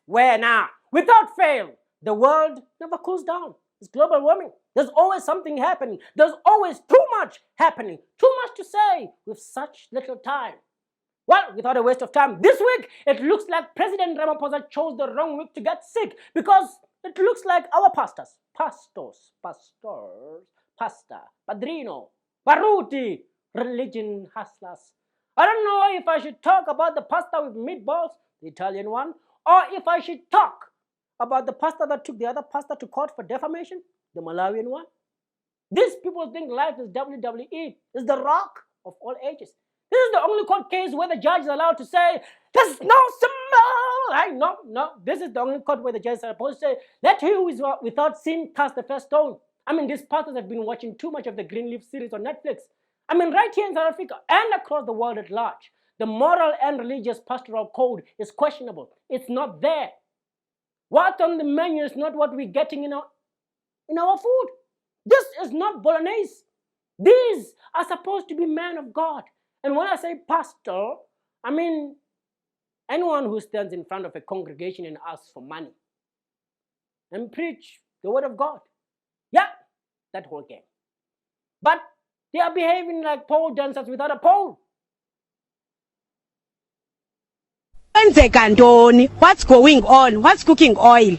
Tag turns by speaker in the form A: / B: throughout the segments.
A: Where now? Without fail, the world never cools down. It's global warming. There's always something happening. There's always too much happening. Too much to say with such little time. Well, without a waste of time, this week it looks like President Ramaphosa chose the wrong week to get sick because it looks like our pastor, padrino, baruti, religion hustlers. I don't know if I should talk about the pasta with meatballs, the Italian one, or if I should talk about the pastor that took the other pastor to court for defamation, the Malawian one. These people think life is WWE, is the rock of all ages. This is the only court case where the judge is allowed to say, there's no symbol. No. This is the only court where the judge is supposed to say, let he who is without sin cast the first stone. I mean, these pastors have been watching too much of the Greenleaf series on Netflix. I mean, right here in South Africa and across the world at large, the moral and religious pastoral code is questionable. It's not there. What's on the menu is not what we're getting in our food. This is not bolognese. These are supposed to be men of God. And when I say pastor, I mean anyone who stands in front of a congregation and asks for money and preach the word of God. Yeah, that whole game. But they are behaving like pole dancers without a pole.
B: What's going on? What's cooking oil?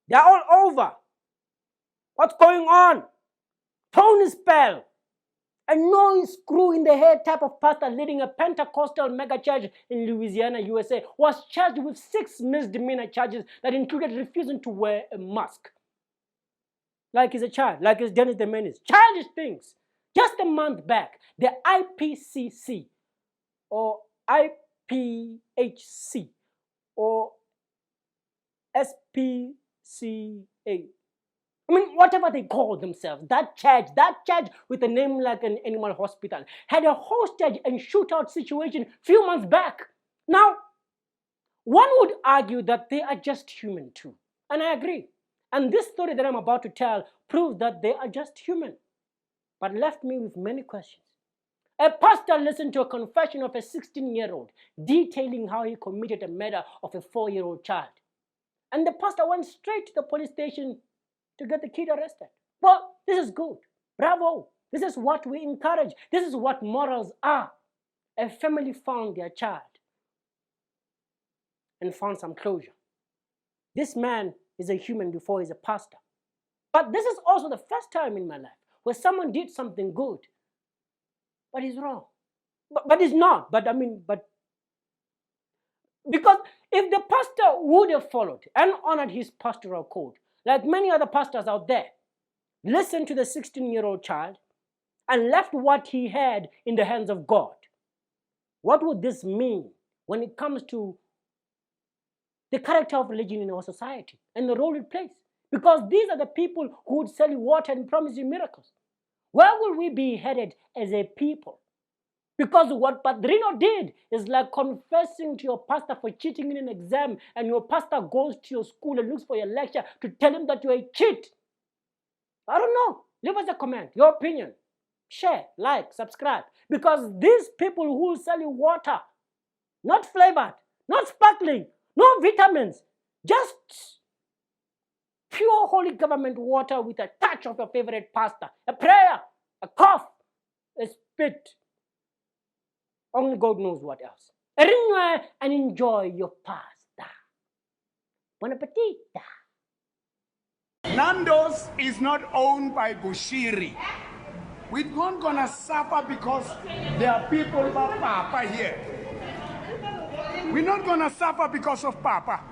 A: They're all over. What's going on? Tony Spell, a no-screw in the head type of pastor leading a Pentecostal megachurch in Louisiana, USA, was charged with 6 misdemeanor charges that included refusing to wear a mask. Like he's a child, like he's Dennis the Menace. Childish things. Just a month back, the IPCC or IPHC or SPCA, I mean, whatever they call themselves, that church with a name like an animal hospital, had a hostage and shootout situation a few months back. Now, one would argue that they are just human too, and I agree. And this story that I'm about to tell proves that they are just human, but left me with many questions. A pastor listened to a confession of a 16-year-old detailing how he committed a murder of a 4-year-old child. And the pastor went straight to the police station to get the kid arrested. Well, this is good. Bravo. This is what we encourage. This is what morals are. A family found their child and found some closure. This man is a human before he's a pastor. But this is also the first time in my life where someone did something good, but he's wrong. But he's not. But because if the pastor would have followed and honored his pastoral code, like many other pastors out there, listened to the 16-year-old child and left what he had in the hands of God, what would this mean when it comes to the character of religion in our society and the role it plays? Because these are the people who would sell you water and promise you miracles. Where will we be headed as a people? Because what Padrino did is like confessing to your pastor for cheating in an exam, and your pastor goes to your school and looks for your lecture to tell him that you're a cheat. I don't know. Leave us a comment, your opinion. Share, like, subscribe. Because these people who sell you water, not flavored, not sparkling, no vitamins, just pure holy government water with a touch of your favorite pastor, a prayer, a cough, a spit. Only God knows what else. Ring and enjoy your pasta. Bon appetit.
C: Nando's is not owned by Bushiri. We're not gonna suffer because there are people about Papa here. We're not gonna suffer because of Papa.